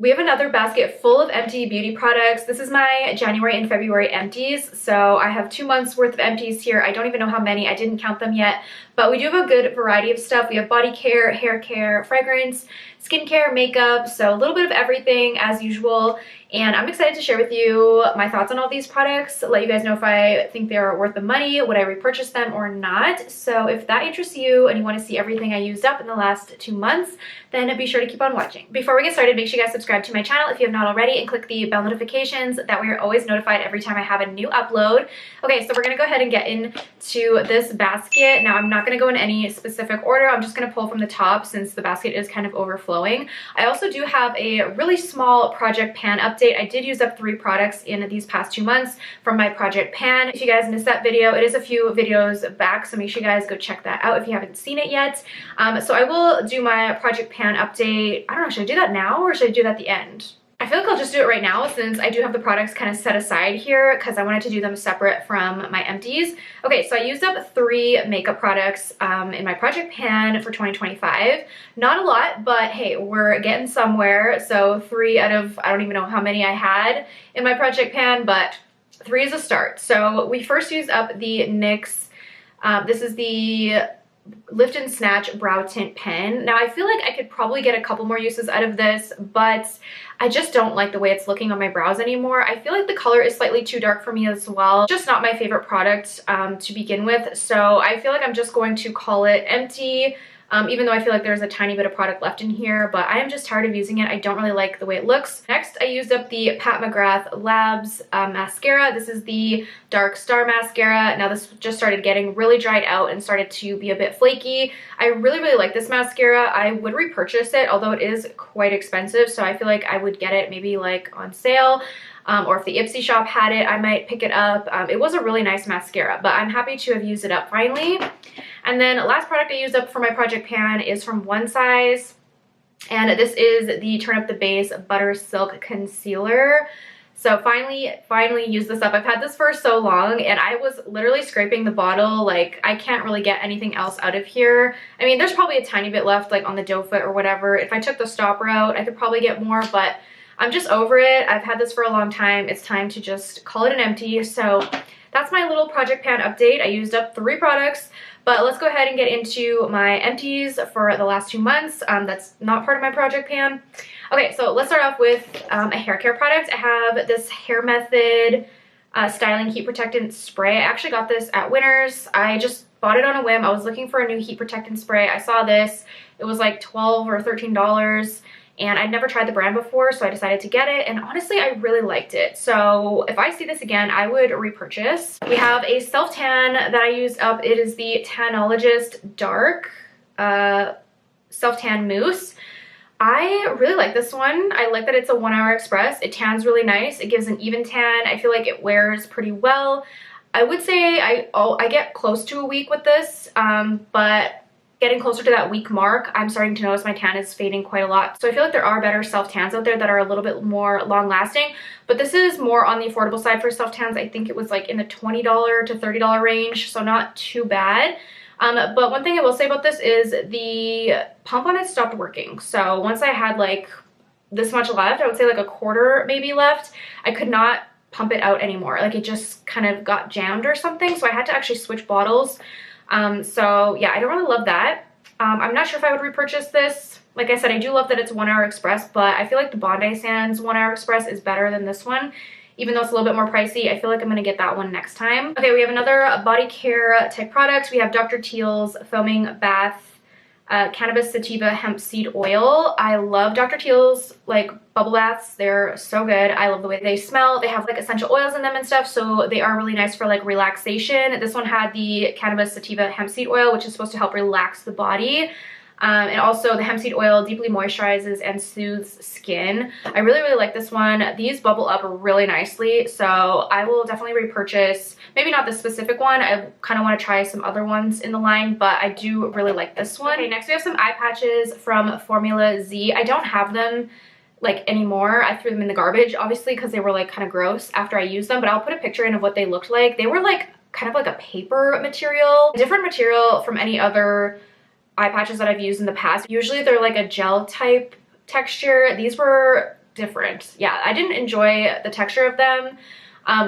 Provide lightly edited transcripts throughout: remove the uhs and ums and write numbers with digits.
We have another basket full of empty beauty products. This is my January and February empties. So I have 2 months worth of empties here. I don't even know how many. I didn't count them yet, but we do have a good variety of stuff. We have body care, hair care, fragrance, skincare, makeup. So a little bit of everything as usual. And I'm excited to share with you my thoughts on all these products, let you guys know if I think they're worth the money, would I repurchase them or not. So if that interests you and you want to see everything I used up in the last 2 months, then be sure to keep on watching. Before we get started, make sure you guys subscribe to my channel if you have not already and click the bell notifications. That way you're always notified every time I have a new upload. Okay, so we're going to go ahead and get into this basket. Now I'm not going to go in any specific order. I'm just going to pull from the top since the basket is kind of overflowing. I also do have a really small project pan update. I did use up 3 products in these past 2 months from my project pan. If you guys missed that video, it is a few videos back, so make sure you guys go check that out if you haven't seen it yet. So I will do my project pan update. I don't know, should I do that now or should I do that at the end? I feel like I'll just do it right now since I do have the products kind of set aside here because I wanted to do them separate from my empties. Okay, so I used up 3 makeup products in my project pan for 2025. Not a lot, but hey, we're getting somewhere. So 3 out of, I don't even know how many I had in my project pan, but 3 is a start. So we first used up the NYX, this is the Lift and Snatch Brow Tint Pen. Now I feel like I could probably get a couple more uses out of this, but I just don't like the way it's looking on my brows anymore. I feel like the color is slightly too dark for me as well. Just not my favorite product to begin with. So I feel like I'm just going to call it empty. Even though I feel like there's a tiny bit of product left in here, but I am just tired of using it. I don't really like the way it looks. Next, I used up the Pat McGrath Labs mascara. This is the Dark Star mascara. Now this just started getting really dried out and started to be a bit flaky. I really, really like this mascara. I would repurchase it, although it is quite expensive, so I feel like I would get it maybe like on sale. Or if the Ipsy shop had it, I might pick it up. It was a really nice mascara, but I'm happy to have used it up finally. And then last product I used up for my project pan is from One Size. And this is the Turn Up the Base Buttersilk Concealer. So finally used this up. I've had this for so long and I was literally scraping the bottle. Like I can't really get anything else out of here. I mean, there's probably a tiny bit left like on the doe foot or whatever. If I took the stop route, I could probably get more, but I'm just over it. I've had this for a long time. It's time to just call it an empty. So that's my little project pan update. I used up 3 products, but let's go ahead and get into my empties for the last 2 months. That's not part of my project pan. Okay, so let's start off with a hair care product. I have this Hair Method Styling Heat Protectant Spray. I actually got this at Winners. I just bought it on a whim. I was looking for a new heat protectant spray. I saw this. It was like $12 or $13. And I'd never tried the brand before, so I decided to get it. And honestly, I really liked it. So if I see this again, I would repurchase. We have a self-tan that I used up. It is the Tanologist Dark Self-Tan Mousse. I really like this one. I like that it's a 1 hour express. It tans really nice. It gives an even tan. I feel like it wears pretty well. I would say I get close to a week with this, but getting closer to that week mark, I'm starting to notice my tan is fading quite a lot. So I feel like there are better self-tans out there that are a little bit more long-lasting, but this is more on the affordable side for self-tans. I think it was like in the $20 to $30 range, so not too bad. But one thing I will say about this is the pump on it stopped working. So once I had like this much left, I would say like a quarter maybe left, I could not pump it out anymore. Like it just kind of got jammed or something, so I had to actually switch bottles. So yeah, I don't really love that. I'm not sure if I would repurchase this. Like I said, I do love that it's 1 hour express, but I feel like the Bondi Sands 1 hour express is better than this one. Even though it's a little bit more pricey, I feel like I'm gonna get that one next time. Okay, we have another body care type product. We have Dr. Teals Foaming Bath Cannabis Sativa Hemp Seed Oil. I love Dr. Teals like bubble baths. They're so good. I love the way they smell. They have like essential oils in them and stuff, so they are really nice for like relaxation. This one had the Cannabis Sativa Hemp Seed Oil, which is supposed to help relax the body. And also the hemp seed oil deeply moisturizes and soothes skin. I really, really like this one. These bubble up really nicely, so I will definitely repurchase. Maybe not this specific one. I kind of want to try some other ones in the line, but I do really like this one. Okay, next we have some eye patches from Formula Z. I don't have them like anymore. I threw them in the garbage, obviously, because they were like kind of gross after I used them, but I'll put a picture in of what they looked like. They were like kind of like a paper material, a different material from any other eye patches that I've used in the past. Usually they're like a gel type texture. These were different. Yeah, I didn't enjoy the texture of them.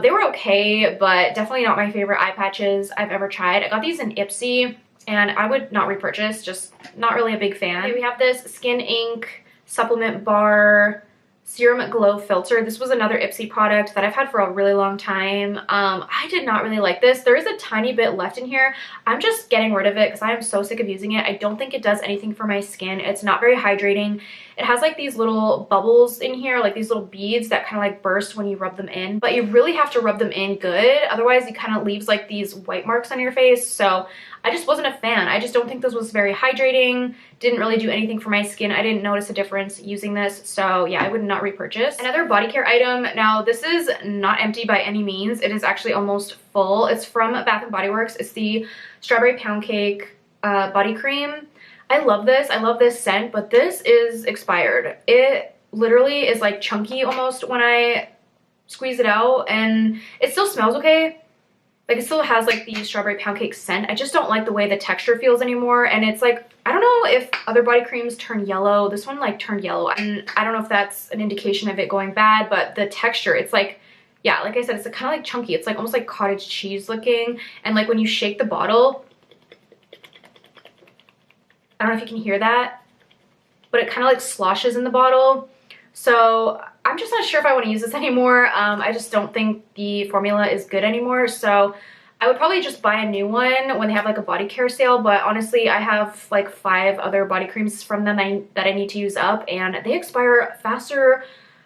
They were okay, but definitely not my favorite eye patches I've ever tried. I got these in Ipsy, and I would not repurchase, just not really a big fan. Okay, we have this Skin Ink Supplement Bar Serum Glow Filter. This was another Ipsy product that I've had for a really long time. I did not really like this. There is a tiny bit left in here. I'm just getting rid of it because I am so sick of using it. I don't think it does anything for my skin. It's not very hydrating. It has like these little bubbles in here, like these little beads that kind of like burst when you rub them in, but you really have to rub them in good. Otherwise it kind of leaves like these white marks on your face. So I just wasn't a fan. I just don't think this was very hydrating. Didn't really do anything for my skin. I didn't notice a difference using this. So yeah, I would not repurchase. Another body care item. Now this is not empty by any means. It is actually almost full. It's from Bath & Body Works. It's the Strawberry Poundcake body cream. I love this. I love this scent, but this is expired. It literally is like chunky almost when I squeeze it out, and it still smells okay. Like it still has like the Strawberry Poundcake scent. I just don't like the way the texture feels anymore. And it's like, I don't know if other body creams turn yellow. This one like turned yellow, and I don't know if that's an indication of it going bad, but the texture, it's like, yeah, like I said, it's kind of like chunky. It's like almost like cottage cheese looking. And like when you shake the bottle, I don't know if you can hear that, but it kind of like sloshes in the bottle. So I'm just not sure if I want to use this anymore. I just don't think the formula is good anymore. So I would probably just buy a new one when they have like a body care sale. But honestly, I have like 5 other body creams from them that I need to use up, and they expire faster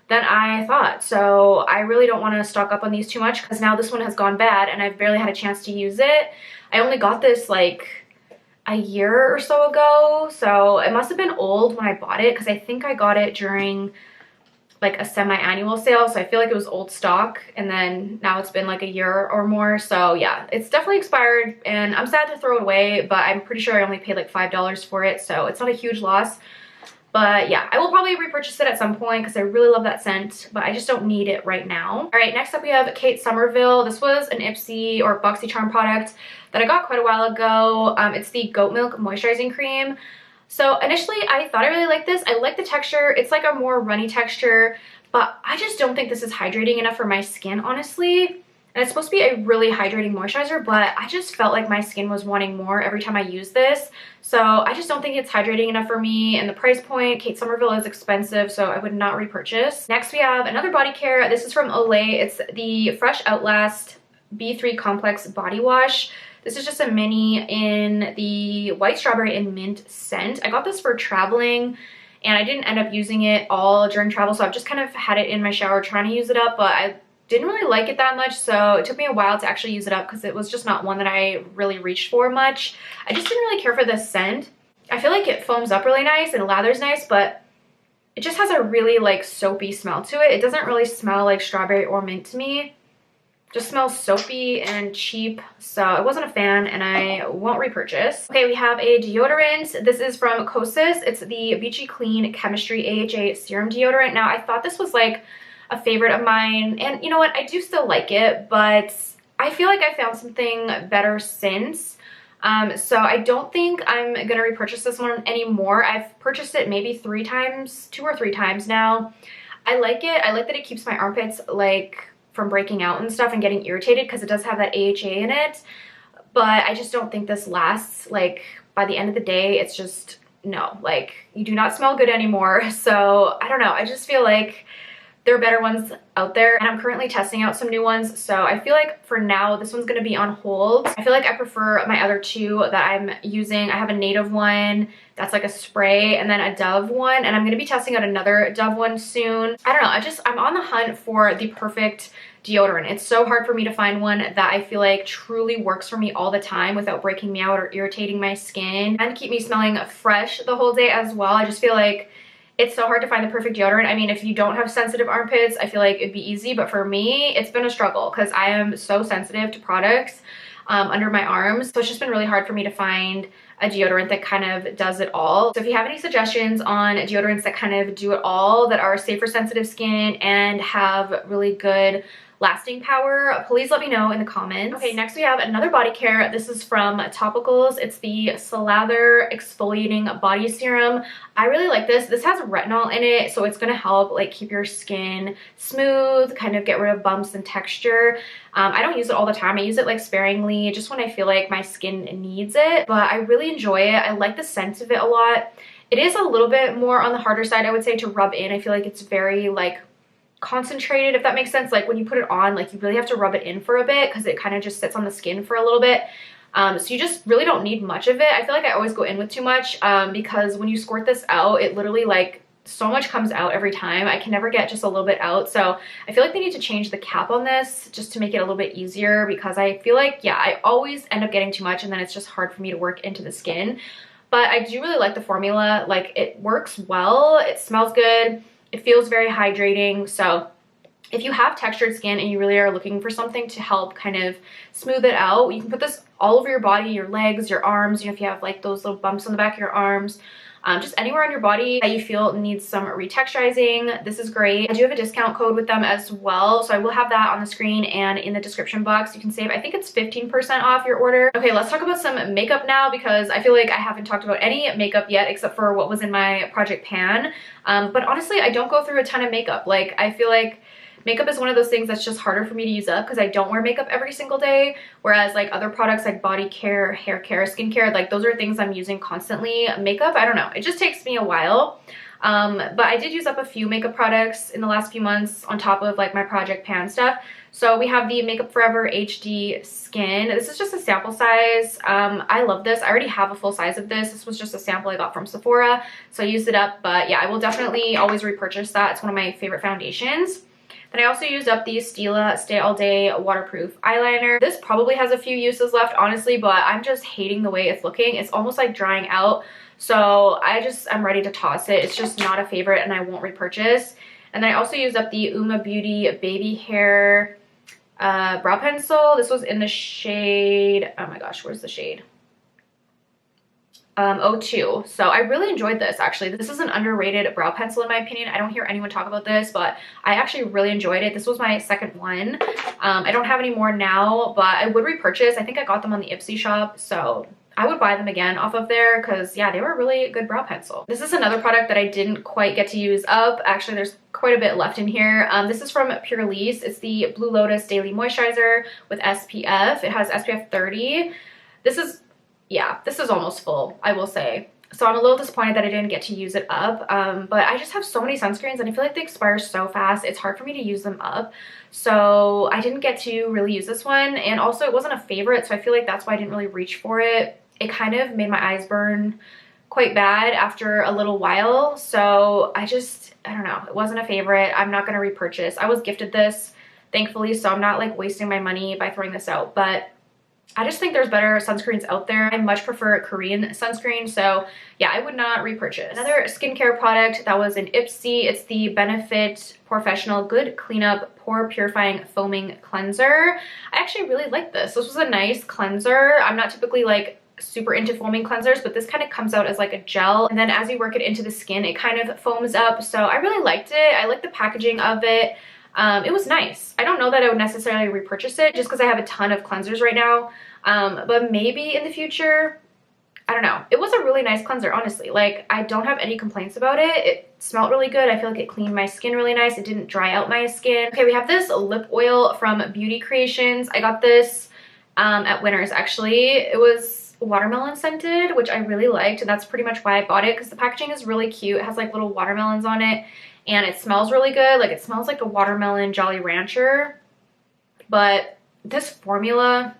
than I thought. So I really don't want to stock up on these too much, because now this one has gone bad and I've barely had a chance to use it. I only got this like a year or so ago, so it must have been old when I bought it, because I think I got it during like a semi-annual sale, so I feel like it was old stock, and then now it's been like a year or more. So yeah, it's definitely expired, and I'm sad to throw it away, but I'm pretty sure I only paid like $5 for it, so it's not a huge loss. But yeah, I will probably repurchase it at some point because I really love that scent, but I just don't need it right now. All right, next up we have Kate Somerville. This was an Ipsy or BoxyCharm product that I got quite a while ago. It's the Goat Milk Moisturizing Cream. So initially I thought I really liked this. I like the texture. It's like a more runny texture, but I just don't think this is hydrating enough for my skin, honestly. And it's supposed to be a really hydrating moisturizer, but I just felt like my skin was wanting more every time I used this. So I just don't think it's hydrating enough for me. And the price point, Kate Somerville, is expensive, so I would not repurchase. Next we have another body care. This is from Olay. It's the Fresh Outlast B3 Complex Body Wash. This is just a mini in the white strawberry and mint scent. I got this for traveling, and I didn't end up using it all during travel, so I've just kind of had it in my shower trying to use it up, but I didn't really like it that much, so it took me a while to actually use it up because it was just not one that I really reached for much. I just didn't really care for the scent. I feel like it foams up really nice and lathers nice, but it just has a really like soapy smell to it. It doesn't really smell like strawberry or mint to me. It just smells soapy and cheap, so I wasn't a fan and I won't repurchase. Okay, we have a deodorant. This is from Korres. It's the Beachy Clean Chemistry AHA Serum Deodorant. Now, I thought this was like a favorite of mine, and you know what, I do still like it, but I feel like I found something better since. So I don't think I'm gonna repurchase this one anymore. I've purchased it maybe 2 or 3 times now. I like it. I like that it keeps my armpits like from breaking out and stuff and getting irritated, because it does have that AHA in it, but I just don't think this lasts. Like by the end of the day, it's just no, like you do not smell good anymore. So I don't know, I just feel like there are better ones out there, and I'm currently testing out some new ones, so I feel like for now this one's gonna be on hold. I feel like I prefer my other 2 that I'm using. I have a Native one that's like a spray, and then a Dove one, and I'm gonna be testing out another Dove one soon. I don't know, I'm on the hunt for the perfect deodorant. It's so hard for me to find one that I feel like truly works for me all the time without breaking me out or irritating my skin, and keep me smelling fresh the whole day as well. I just feel like it's so hard to find the perfect deodorant. I mean, if you don't have sensitive armpits, I feel like it'd be easy, but for me, it's been a struggle because I am so sensitive to products under my arms. So it's just been really hard for me to find a deodorant that kind of does it all. So if you have any suggestions on deodorants that kind of do it all, that are safe for sensitive skin and have really good lasting power? Please let me know in the comments. Okay, next we have another body care. This is from Topicals. It's the Slather Exfoliating Body Serum. I really like this. This has retinol in it, so it's gonna help like keep your skin smooth, kind of get rid of bumps and texture. I don't use it all the time. I use it like sparingly, just when I feel like my skin needs it, but I really enjoy it. I like the scent of it a lot. It is a little bit more on the harder side, I would say, to rub in. I feel like it's very like concentrated, if that makes sense. Like when you put it on, like you really have to rub it in for a bit because it kind of just sits on the skin for a little bit. So you just really don't need much of it. I feel like I always go in with too much because when you squirt this out, it literally like so much comes out every time. I can never get just a little bit out. So I feel like they need to change the cap on this just to make it a little bit easier, because I feel like, yeah, I always end up getting too much and then it's just hard for me to work into the skin. But I do really like the formula. Like it works well, it smells good, it feels very hydrating. So if you have textured skin and you really are looking for something to help kind of smooth it out, you can put this all over your body, your legs, your arms, you know, if you have like those little bumps on the back of your arms, just anywhere on your body that you feel needs some retexturizing. This is great. I do have a discount code with them as well, so I will have that on the screen and in the description box. You can save, I think it's 15% off your order. Okay, let's talk about some makeup now, because I feel like I haven't talked about any makeup yet except for what was in my Project Pan. But honestly, I don't go through a ton of makeup. Like I feel like makeup is one of those things that's just harder for me to use up because I don't wear makeup every single day, whereas like other products like body care, hair care, skincare, like those are things I'm using constantly. Makeup, I don't know, it just takes me a while. But I did use up a few makeup products in the last few months on top of like my Project Pan stuff. So we have the Makeup Forever HD Skin. This is just a sample size. I love this. I already have a full size of this. This was just a sample I got from Sephora, so I used it up. But yeah, I will definitely always repurchase that. It's one of my favorite foundations. Then I also used up the Stila Stay All Day Waterproof Eyeliner. This probably has a few uses left, honestly, but I'm just hating the way it's looking. It's almost like drying out. So I'm ready to toss it. It's just not a favorite and I won't repurchase. And then I also used up the Uoma Beauty Baby Hair Brow Pencil. This was in the shade, oh my gosh, where's the shade? 02. So I really enjoyed this actually. This is an underrated brow pencil in my opinion. I don't hear anyone talk about this, but I actually really enjoyed it. This was my second one. I don't have any more now, but I would repurchase. I think I got them on the Ipsy shop, so I would buy them again off of there because yeah, they were a really good brow pencil. This is another product that I didn't quite get to use up. Actually, there's quite a bit left in here. This is from Poreless. It's the Blue Lotus Daily Moisturizer with SPF. It has SPF 30. Yeah, this is almost full, I will say. So I'm a little disappointed that I didn't get to use it up. But I just have so many sunscreens and I feel like they expire so fast. It's hard for me to use them up. So I didn't get to really use this one. And also it wasn't a favorite, so I feel like that's why I didn't really reach for it. It kind of made my eyes burn quite bad after a little while. So I don't know, it wasn't a favorite. I'm not gonna repurchase. I was gifted this, thankfully, so I'm not like wasting my money by throwing this out. But I just think there's better sunscreens out there. I much prefer Korean sunscreen, so yeah, I would not repurchase. Another skincare product that was in Ipsy, it's the Benefit Professional Good Cleanup Pore Purifying Foaming Cleanser. I actually really like this. This was a nice cleanser. I'm not typically like super into foaming cleansers, but this kind of comes out as like a gel, and then as you work it into the skin, it kind of foams up. So I really liked it. I like the packaging of it. It was nice. I don't know that I would necessarily repurchase it just because I have a ton of cleansers right now, but maybe in the future, I don't know. It was a really nice cleanser, honestly. Like, I don't have any complaints about it. It smelled really good. I feel like it cleaned my skin really nice. It didn't dry out my skin. Okay, we have this lip oil from Beauty Creations. I got this at Winners, actually. It was watermelon scented, which I really liked, and that's pretty much why I bought it, because the packaging is really cute. It has like little watermelons on it, and it smells really good. Like, it smells like a watermelon Jolly Rancher. But this formula,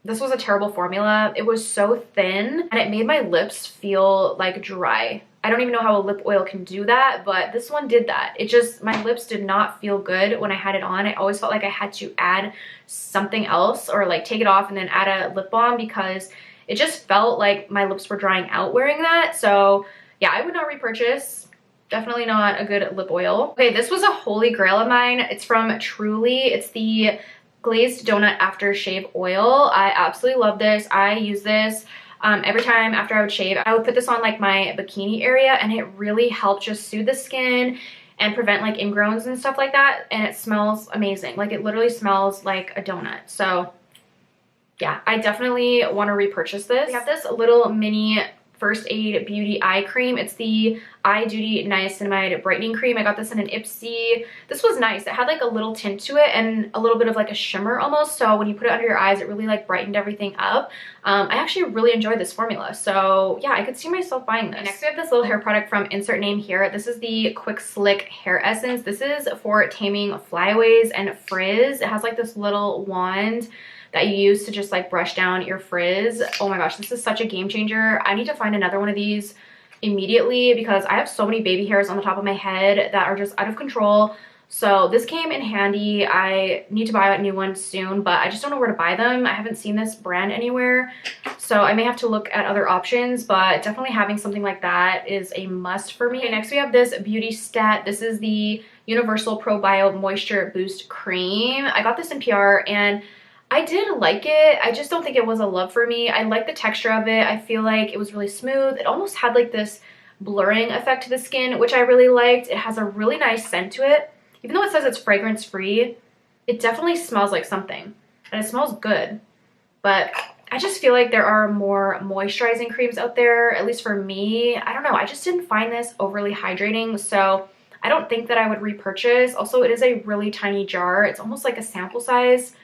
this was a terrible formula. It was so thin and it made my lips feel like dry. I don't even know how a lip oil can do that, but this one did that. It just, my lips did not feel good when I had it on. I always felt like I had to add something else or like take it off and then add a lip balm, because it just felt like my lips were drying out wearing that. So yeah, I would not repurchase. Definitely not a good lip oil. Okay, this was a holy grail of mine. It's from Truly. It's the Glazed Donut Aftershave Oil. I absolutely love this. I use this every time after I would shave. I would put this on like my bikini area, and it really helped just soothe the skin. and prevent like ingrowns and stuff like that, and it smells amazing. Like it literally smells like a donut. So yeah, I definitely want to repurchase this. We have this little mini First Aid Beauty Eye Cream. It's the Eye Duty Niacinamide Brightening Cream. I got this in an Ipsy. This was nice. It had like a little tint to it and a little bit of like a shimmer almost. So when you put it under your eyes, it really like brightened everything up. I actually really enjoyed this formula. So yeah, I could see myself buying this. Next we have this little hair product from insert name here. This is the Quick Slick Hair Essence. This is for taming flyaways and frizz. It has like this little wand that you use to just like brush down your frizz. Oh my gosh, this is such a game changer. I need to find another one of these immediately because I have so many baby hairs on the top of my head that are just out of control. So this came in handy. I need to buy a new one soon, but I just don't know where to buy them. I haven't seen this brand anywhere, so I may have to look at other options, but definitely having something like that is a must for me. Okay, next we have this Beauty Stat. This is the Universal Pro Bio Moisture Boost Cream. I got this in PR and I did like it. I just don't think it was a love for me. I like the texture of it. I feel like it was really smooth. It almost had like this blurring effect to the skin, which I really liked. It has a really nice scent to it. Even though it says it's fragrance free, it definitely smells like something and it smells good. But I just feel like there are more moisturizing creams out there, at least for me. I don't know. I just didn't find this overly hydrating. So I don't think that I would repurchase. Also, it is a really tiny jar. It's almost like a sample size.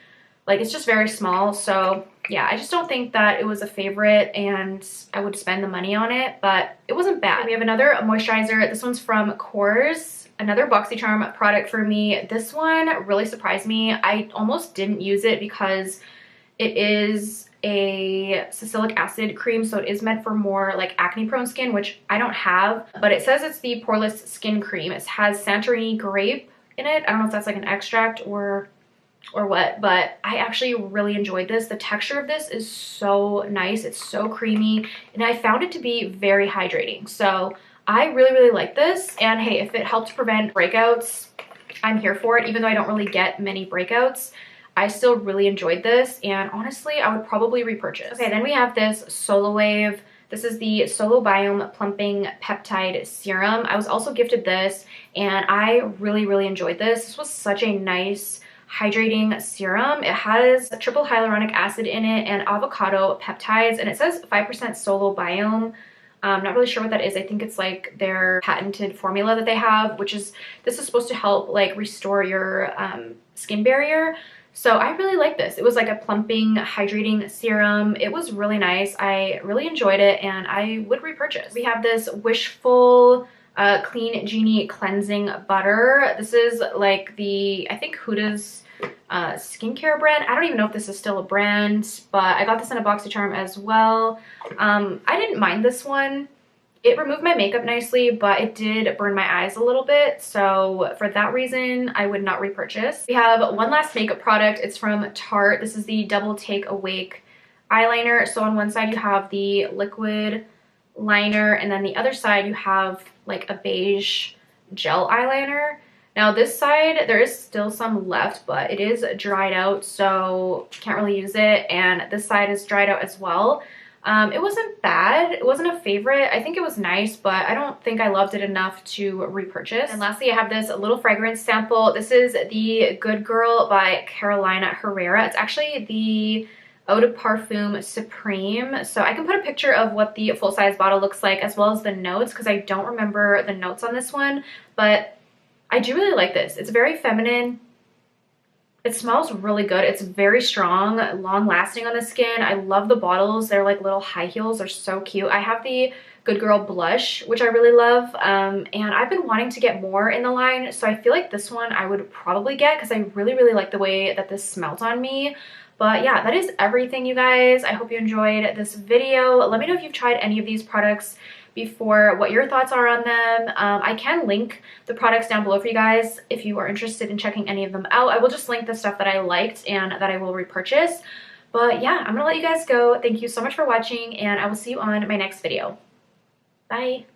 Like it's just very small. So yeah, I just don't think that it was a favorite and I would spend the money on it, but it wasn't bad. We have another moisturizer. This one's from Korres, another BoxyCharm product for me. This one really surprised me. I almost didn't use it because it is a salicylic acid cream, so it is meant for more like acne prone skin, which I don't have, but it says it's the Poreless skin cream. It has Santorini grape in it. I don't know if that's like an extract or what, but I actually really enjoyed this. The texture of this is so nice. It's so creamy and I found it to be very hydrating. So I really like this, and hey, if it helps prevent breakouts, I'm here for it. Even though I don't really get many breakouts, I still really enjoyed this, and honestly I would probably repurchase. Okay, then we have this Solawave. This is the Solo Biome Plumping Peptide Serum. I was also gifted this and I really enjoyed this. This was such a nice hydrating serum. It has triple hyaluronic acid in it and avocado peptides, and it says 5% Solo Biome. I'm not really sure what that is. I think it's like their patented formula that they have, this is supposed to help like restore your skin barrier. So I really like this. It was like a plumping, hydrating serum. It was really nice. I really enjoyed it and I would repurchase. We have this Wishful Clean Genie Cleansing Butter. This is like the, I think Huda's skincare brand. I don't even know if this is still a brand, but I got this in a BoxyCharm as well. I didn't mind this one. It removed my makeup nicely, but it did burn my eyes a little bit. So for that reason, I would not repurchase. We have one last makeup product. It's from Tarte. This is the Double Take Awake eyeliner. So on one side you have the liquid liner, and then the other side you have like a beige gel eyeliner. Now this side, there is still some left, but it is dried out, so can't really use it. And this side is dried out as well. It wasn't bad. It wasn't a favorite. I think it was nice, but I don't think I loved it enough to repurchase. And lastly, I have this little fragrance sample. This is the Good Girl by Carolina Herrera. It's actually the Eau de Parfum Supreme. So I can put a picture of what the full-size bottle looks like as well as the notes, because I don't remember the notes on this one, but I do really like this. It's very feminine. It smells really good. It's very strong, long lasting on the skin. I love the bottles. They're like little high heels. They're so cute. I have the Good Girl blush, which I really love. And I've been wanting to get more in the line. So I feel like this one I would probably get because I really like the way that this smelled on me. But yeah, that is everything, you guys. I hope you enjoyed this video. Let me know if you've tried any of these products before, what your thoughts are on them. I can link the products down below for you guys if you are interested in checking any of them out. I will just link the stuff that I liked and that I will repurchase. But yeah, I'm gonna let you guys go. Thank you so much for watching, and I will see you on my next video. Bye.